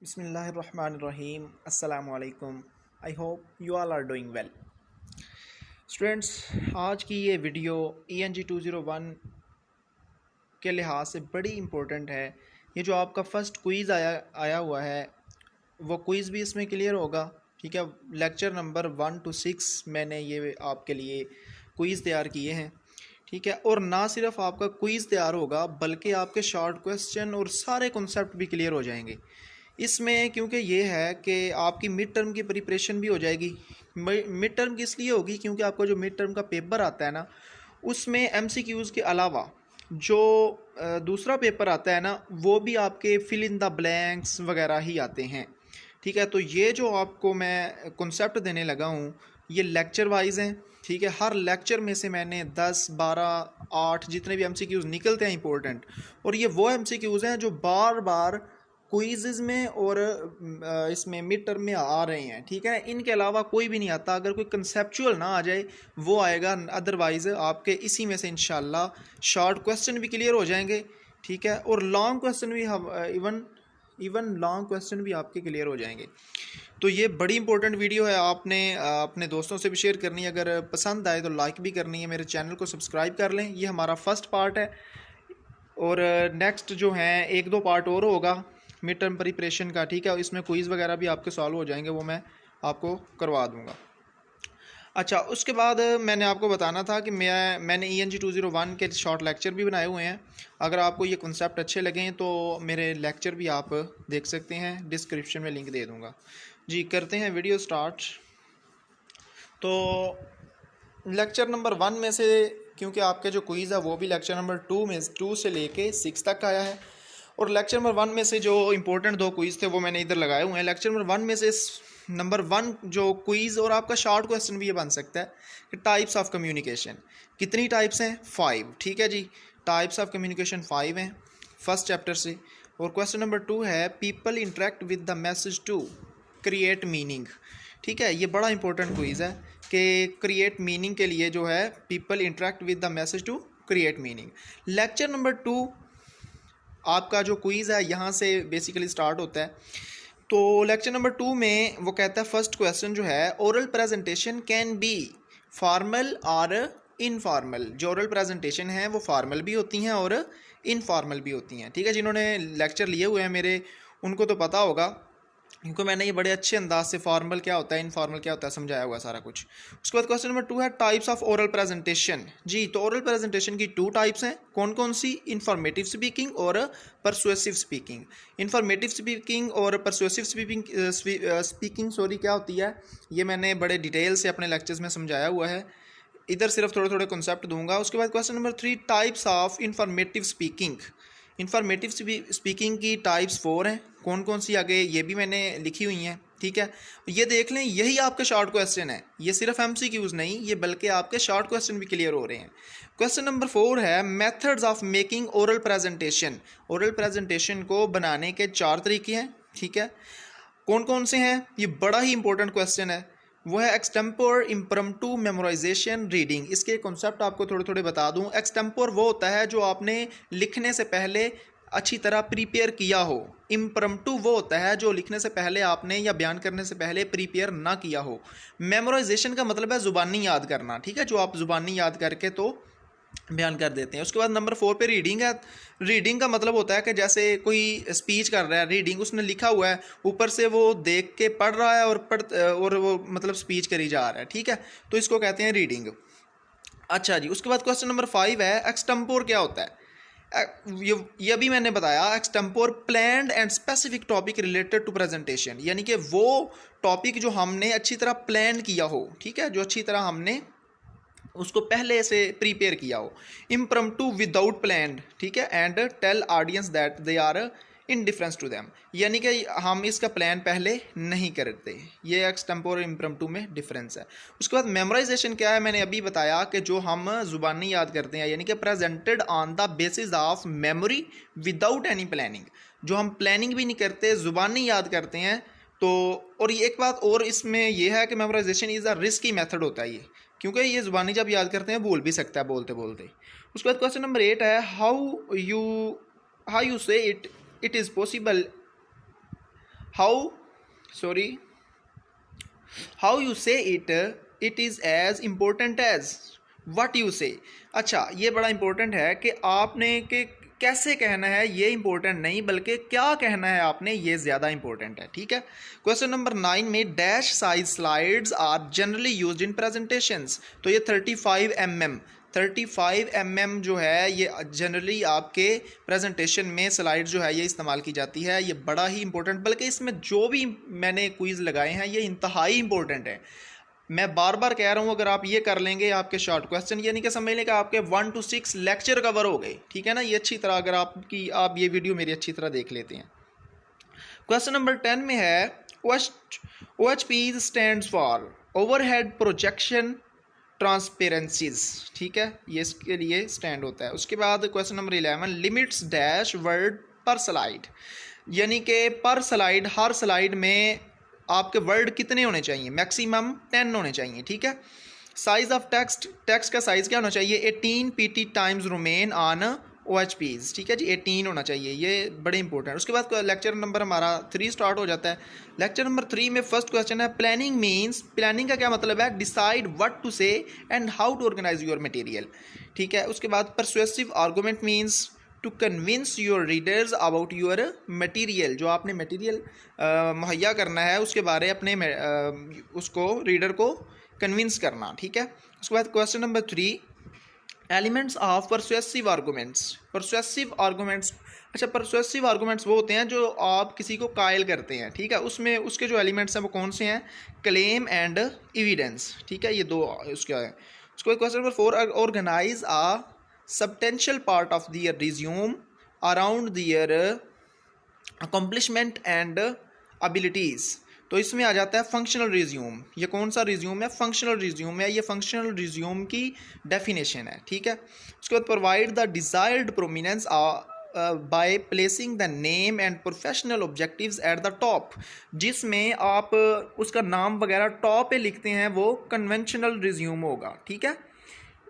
बिस्मिल्लाहिर्रहमानिर्रहीम अस्सलामुअलैकुम। I hope you all are doing well. Students, आज की ये वीडियो ENG 201 के लिहाज से बड़ी इम्पोर्टेंट है। ये जो आपका फ़र्स्ट क्विज़ आया हुआ है वो क्विज़ भी इसमें क्लियर होगा। ठीक है, लेक्चर नंबर 1 to 6 मैंने ये आपके लिए क्विज़ तैयार किए हैं। ठीक है, और ना सिर्फ आपका क्विज़ तैयार होगा बल्कि आपके शॉर्ट क्वेश्चन और सारे कॉन्सेप्ट भी क्लियर हो जाएंगे इसमें, क्योंकि ये है कि आपकी मिड टर्म की प्रिपरेशन भी हो जाएगी। मिड टर्म किस लिए होगी? क्योंकि आपका जो मिड टर्म का पेपर आता है ना, उसमें MCQs के अलावा जो दूसरा पेपर आता है ना, वो भी आपके फिल इन द ब्लैंक्स वगैरह ही आते हैं। ठीक है, तो ये जो आपको मैं कॉन्सेप्ट देने लगा हूँ ये लेक्चर वाइज हैं। ठीक है, हर लेक्चर में से मैंने 10, 12, 8 जितने भी MCQs निकलते हैं इंपॉर्टेंट, और ये वो MCQs हैं जो बार बार क्विज़ में और इसमें मिड टर्म में आ रहे हैं। ठीक है, इनके अलावा कोई भी नहीं आता। अगर कोई कंसेप्चुअल ना आ जाए वो आएगा, अदरवाइज़ आपके इसी में से इंशाल्लाह शॉर्ट क्वेश्चन भी क्लियर हो जाएंगे। ठीक है, और लॉन्ग क्वेश्चन भी इवन लॉन्ग क्वेश्चन भी आपके क्लियर हो जाएंगे। तो ये बड़ी इंपॉर्टेंट वीडियो है, आपने अपने दोस्तों से भी शेयर करनी है। अगर पसंद आए तो लाइक भी करनी है, मेरे चैनल को सब्सक्राइब कर लें। ये हमारा फर्स्ट पार्ट है, और नेक्स्ट जो है 1-2 पार्ट और होगा मिड टर्म प्रिपरेशन का। ठीक है, इसमें क्विज़ वगैरह भी आपके सॉल्व हो जाएंगे, वो मैं आपको करवा दूंगा। अच्छा, उसके बाद मैंने आपको बताना था कि मैंने ENG 201 के शॉर्ट लेक्चर भी बनाए हुए हैं। अगर आपको ये कॉन्सेप्ट अच्छे लगें तो मेरे लेक्चर भी आप देख सकते हैं, डिस्क्रिप्शन में लिंक दे दूँगा। जी, करते हैं वीडियो स्टार्ट। तो लेक्चर नंबर 1 में से, क्योंकि आपके जो क्विज़ है वो भी लेक्चर नंबर 2 से लेके 6 तक आया है, और लेक्चर नंबर 1 में से जो इंपॉर्टेंट 2 क्विज़ थे वो मैंने इधर लगाए हुए हैं। लेक्चर नंबर 1 में से नंबर 1 जो क्विज़ और आपका शॉर्ट क्वेश्चन भी ये बन सकता है कि टाइप्स ऑफ कम्युनिकेशन कितनी टाइप्स हैं? 5। ठीक है जी, टाइप्स ऑफ कम्युनिकेशन 5 हैं फर्स्ट चैप्टर से। और क्वेश्चन नंबर 2 है people interact with the message to create meaning. ठीक है, ये बड़ा इंपॉर्टेंट क्विज़ है कि क्रिएट मीनिंग के लिए जो है people interact with the message to create meaning. Lecture number 2 आपका जो क्विज़ है यहाँ से बेसिकली स्टार्ट होता है। तो लेक्चर नंबर 2 में वो कहता है फर्स्ट क्वेश्चन जो है, oral presentation can be formal और इनफॉर्मल। जो ओरल प्रेजेंटेशन है वो फॉर्मल भी होती हैं और इनफॉर्मल भी होती हैं। ठीक है, जिन्होंने लेक्चर लिए हुए हैं मेरे उनको तो पता होगा, क्योंकि मैंने ये बड़े अच्छे अंदाज से फॉर्मल क्या होता है, इनफॉर्मल क्या होता है समझाया हुआ सारा कुछ। उसके बाद क्वेश्चन नंबर 2 है टाइप्स ऑफ ओरल प्रेजेंटेशन। जी, तो ओरल प्रेजेंटेशन की 2 टाइप्स हैं। कौन कौन सी? इंफॉर्मेटिव स्पीकिंग और परसुएसिव स्पीकिंग। इंफॉर्मेटिव स्पीकिंग और परसुएसिव स्पीकिंग क्या होती है ये मैंने बड़े डिटेल से अपने लेक्चर्स में समझाया हुआ है, इधर सिर्फ थोड़े थोड़े कॉन्सेप्ट दूंगा। उसके बाद question number 3 types of informative speaking. Informative speaking की टाइप्स 4 हैं। कौन कौन सी आगे ये भी मैंने लिखी हुई हैं। ठीक है, ये देख लें, यही आपके शॉर्ट क्वेश्चन है। ये सिर्फ MCQs नहीं, ये बल्कि आपके शॉर्ट क्वेश्चन भी क्लियर हो रहे हैं। क्वेश्चन नंबर 4 है methods of making oral presentation. Oral presentation को बनाने के 4 तरीके हैं। ठीक है, कौन कौन से हैं? ये बड़ा ही इंपॉर्टेंट क्वेश्चन है। वो है एक्सटेम्पोर, इम्प्रम्प्टू, मेमोराइजेशन, रीडिंग। इसके कॉन्सेप्ट आपको थोड़े थोड़े बता दूं। एक्सटेम्पोर वो होता है जो आपने लिखने से पहले अच्छी तरह प्रिपेयर किया हो। इम्प्रम्प्टू वो होता है जो लिखने से पहले आपने या बयान करने से पहले प्रिपेयर ना किया हो। मेमोराइजेशन का मतलब है ज़ुबानी याद करना। ठीक है, जो आप ज़ुबानी याद करके तो बयान कर देते हैं। उसके बाद नंबर 4 पे रीडिंग है। रीडिंग का मतलब होता है कि जैसे कोई स्पीच कर रहा है, रीडिंग उसने लिखा हुआ है, ऊपर से वो देख के पढ़ रहा है और वो मतलब स्पीच करी जा रहा है। ठीक है, तो इसको कहते हैं रीडिंग। अच्छा जी, उसके बाद क्वेश्चन नंबर 5 है एक्सटेम्पोर क्या होता है? ये भी मैंने बताया। Extempore planned and specific topic related to presentation, यानी कि वो टॉपिक जो हमने अच्छी तरह प्लान किया हो। ठीक है, जो अच्छी तरह हमने उसको पहले से प्रिपेयर किया हो। Impromptu without planned. ठीक है, and tell audience that they are in difference to them, यानी कि हम इसका प्लान पहले नहीं करते। ये एक्सटेम्पोर और इम्प्रम्प्टू में डिफरेंस है। उसके बाद मेमोराइजेशन क्या है? मैंने अभी बताया कि जो हम जुबानी याद करते हैं, यानी कि presented on the basis of memory without any planning. जो हम प्लानिंग भी नहीं करते, जुबानी याद करते हैं। तो और ये एक बात और इसमें यह है कि memorisation is a risky method होता है ये, क्योंकि ये ज़ुबानी जब याद करते हैं भूल भी सकता है बोलते बोलते। उसके बाद क्वेश्चन नंबर 8 है how you say it is possible how sorry how you say it is as important as what you say. अच्छा, ये बड़ा इंपॉर्टेंट है कि आपने कि कैसे कहना है ये इंपॉर्टेंट नहीं, बल्कि क्या कहना है आपने ये ज़्यादा इंपॉर्टेंट है। ठीक है। क्वेश्चन नंबर 9 में dash size slides are generally used in presentations. तो ये 35 mm जो है ये जनरली आपके प्रेजेंटेशन में स्लाइड जो है ये इस्तेमाल की जाती है। ये बड़ा ही इंपॉर्टेंट, बल्कि इसमें जो भी मैंने क्विज़ लगाए हैं ये इंतहाई इंपॉर्टेंट है। मैं बार बार कह रहा हूँ, अगर आप ये कर लेंगे आपके शॉर्ट क्वेश्चन, यानी कि समझ लें कि आपके 1 to 6 लेक्चर कवर हो गए। ठीक है ना, ये अच्छी तरह अगर आप ये वीडियो मेरी अच्छी तरह देख लेते हैं। क्वेश्चन नंबर 10 में है OHP stands for overhead projection transparencies. ठीक है, ये इसके लिए स्टैंड होता है। उसके बाद question number 11 limits dash word पर स्लाइड, यानी कि पर स्लाइड हर स्लाइड में आपके वर्ड कितने होने चाहिए, मैक्सिमम 10 होने चाहिए। ठीक है। साइज ऑफ टेक्स्ट का साइज़ क्या होना चाहिए, 18 pt Times Roman on OHPs। ठीक है जी, 18 होना चाहिए, ये बड़े इंपॉर्टेंट है। उसके बाद लेक्चर नंबर हमारा 3 स्टार्ट हो जाता है। लेक्चर नंबर 3 में फर्स्ट क्वेश्चन है प्लानिंग मीन्स। प्लानिंग का क्या मतलब है, decide what to say and how to organise your material. ठीक है। उसके बाद persuasive argument means to convince your readers about your material. जो आपने मटीरियल मुहैया करना है उसके बारे अपने उसको रीडर को कन्विंस करना। ठीक है। उसके बाद question number 3 elements of persuasive arguments. Persuasive arguments, अच्छा परसुएसिव आर्गूमेंट्स वो होते हैं जो आप किसी को कायल करते हैं। ठीक है। उसमें उसके जो एलिमेंट्स हैं वो कौन से हैं, क्लेम एंड एविडेंस। ठीक है, ये दो उसका है। उसके बाद question number 4 organise a substantial part of their resume around their accomplishment and abilities। तो इसमें आ जाता है फंक्शनल रिज्यूम। ये कौन सा रिज्यूम है, फंक्शनल रिज्यूम है। ये फंक्शनल रिज्यूम की डेफिनेशन है। ठीक है। उसके बाद provide the desired prominence by placing the name and professional objectives at the top. जिसमें आप उसका नाम वगैरह टॉप पे लिखते हैं वो कन्वेंशनल रिज्यूम होगा। ठीक है।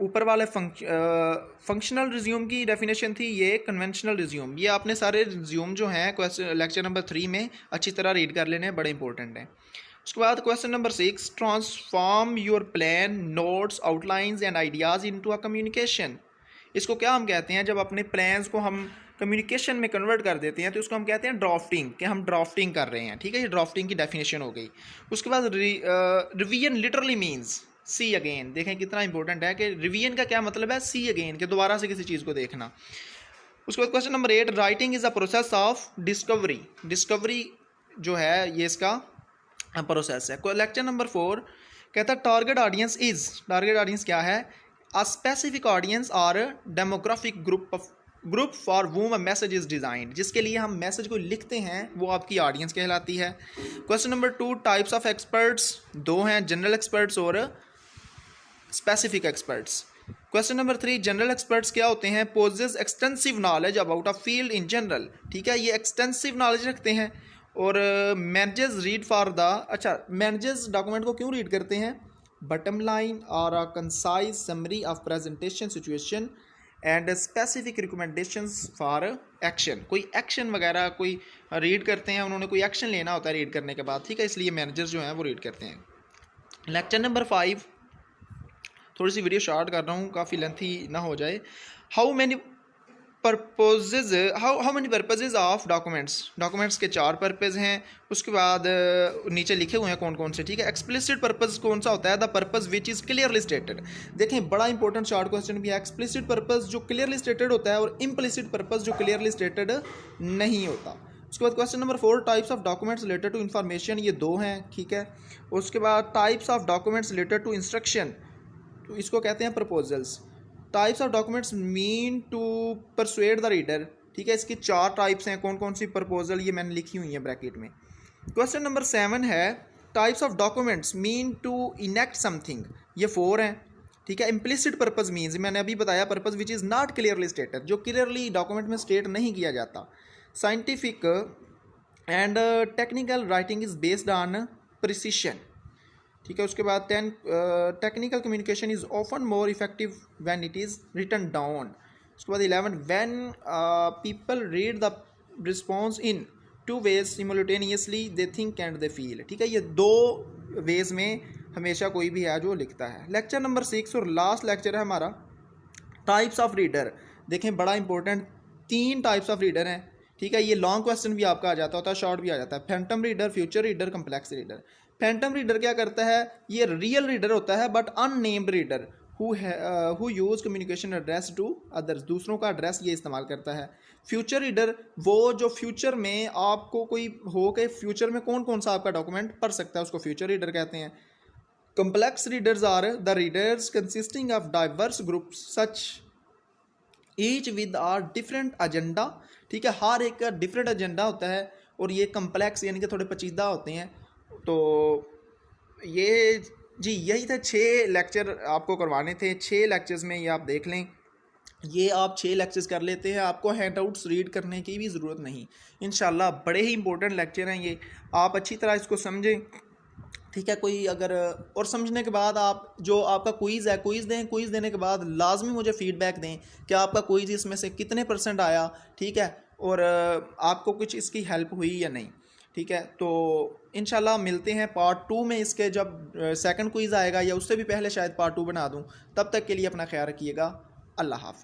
ऊपर वाले फंक्शनल रिज्यूम की डेफिनेशन थी, ये कन्वेंशनल रिज्यूम। ये आपने सारे रिज्यूम जो हैं क्वेश्चन लेक्चर नंबर 3 में अच्छी तरह रीड कर लेने हैं, बड़े इंपॉर्टेंट हैं। उसके बाद question number 6 transform your plan notes outlines and ideas into a communication. इसको क्या हम कहते हैं, जब अपने प्लान्स को हम कम्युनिकेशन में कन्वर्ट कर देते हैं तो उसको हम कहते हैं ड्राफ्टिंग, कि हम ड्राफ्टिंग कर रहे हैं। ठीक है, ये ड्राफ्टिंग की डेफिनेशन हो गई। उसके बाद revision literally means see again. देखें कितना इंपॉर्टेंट है कि रिवीजन का क्या मतलब है, सी अगेन, कि दोबारा से किसी चीज़ को देखना। उसके बाद question number 8 writing is a process of discovery. Discovery जो है ये इसका प्रोसेस है। लेक्चर नंबर 4 कहता है target audience is. Target audience क्या है, अ स्पेसिफिक ऑडियंस और demographic group for whom a message is designed. जिसके लिए हम मैसेज को लिखते हैं वो आपकी ऑडियंस कहलाती है। Question number 2 types of experts दो हैं, जनरल एक्सपर्ट्स और specific experts. Question number 3 general experts क्या होते हैं, possess extensive knowledge about a field in general. ठीक है, ये एक्सटेंसिव नॉलेज रखते हैं। और मैनेजर्स रीड फॉर द, अच्छा मैनेजर्स डॉक्यूमेंट को क्यों रीड करते हैं, बटम लाइन और a concise summary of presentation situation and specific recommendations for action. कोई एक्शन वगैरह कोई रीड करते हैं, उन्होंने कोई एक्शन लेना होता है रीड करने के बाद। ठीक है, इसलिए मैनेजर्स जो हैं वो रीड करते हैं। लेक्चर नंबर 5 थोड़ी सी वीडियो शॉर्ट कर रहा हूँ, काफ़ी लेंथी ना हो जाए। How many purposes, how many purposes of documents. Documents के 4 पर्पज हैं। उसके बाद नीचे लिखे हुए हैं कौन कौन से। ठीक है, एक्सप्लिसिट पर्पज कौन सा होता है, the purpose which is clearly stated. देखें बड़ा इंपॉर्टेंट शॉर्ट क्वेश्चन भी है। एक्सप्लिसिट पर्पज जो क्लियरली स्टेटेड होता है और इम्प्लिसिट पर्पज जो क्लियरली स्टेटेड नहीं होता। उसके बाद question number 4 types of documents related to information, ये 2 हैं। ठीक है। उसके बाद types of documents related to instruction, तो इसको कहते हैं proposals. Types of documents mean to persuade the reader. ठीक है, इसकी 4 टाइप्स हैं। कौन कौन सी प्रपोजल, ये मैंने लिखी हुई है ब्रैकेट में। क्वेश्चन नंबर 7 है types of documents mean to enact something, ये 4 हैं। ठीक है, इम्प्लिसिट पर्पज मीन्स, मैंने अभी बताया, purpose which is not clearly stated, जो क्लियरली डॉक्यूमेंट में स्टेट नहीं किया जाता। Scientific and technical writing is based on precision. ठीक है। उसके बाद 10 technical communication is often more effective when it is written down. उसके बाद 11 when people read the response in 2 ways simultaneously they think and they feel. ठीक है, ये 2 veg में हमेशा कोई भी है जो लिखता है। लेक्चर नंबर 6 और लास्ट लेक्चर है हमारा टाइप्स ऑफ रीडर। देखें बड़ा इंपॉर्टेंट, 3 टाइप्स ऑफ रीडर हैं। ठीक है, ये लॉन्ग क्वेश्चन भी आपका आ जाता होता है, शॉर्ट भी आ जाता है। Phantom reader, future reader, complex reader. Phantom reader क्या करता है, ये रियल रीडर होता है but unnamed reader who use communication address to others, दूसरों का एड्रेस ये इस्तेमाल करता है। फ्यूचर रीडर वो जो फ्यूचर में आपको कोई हो के फ्यूचर में कौन कौन सा आपका डॉक्यूमेंट पढ़ सकता है, उसको फ्यूचर रीडर कहते हैं। complex readers are the readers consisting of diverse groups such each with a different agenda। ठीक है, हर एक का डिफरेंट एजेंडा होता है और ये कम्प्लेक्स यानी कि थोड़े पेचीदा होते हैं। तो ये जी यही थे 6 लेक्चर आपको करवाने थे। 6 लेक्चर्स में ये आप देख लें, ये आप 6 लेक्चर्स कर लेते हैं, आपको हैंडआउट्स रीड करने की भी ज़रूरत नहीं। इंशाल्लाह बड़े ही इंपॉर्टेंट लेक्चर हैं ये, आप अच्छी तरह इसको समझें। ठीक है, कोई अगर और समझने के बाद आप जो आपका क्विज़ है क्विज़ दें, क्विज़ देने के बाद लाजमी मुझे फीडबैक दें कि आपका क्विज़ इसमें से कितने % आया। ठीक है, और आपको कुछ इसकी हेल्प हुई या नहीं। ठीक है, तो इंशाल्लाह मिलते हैं पार्ट 2 में इसके, जब सेकंड क्विज़ आएगा या उससे भी पहले शायद पार्ट 2 बना दूं। तब तक के लिए अपना ख्याल रखिएगा। अल्लाह हाफ़िज़।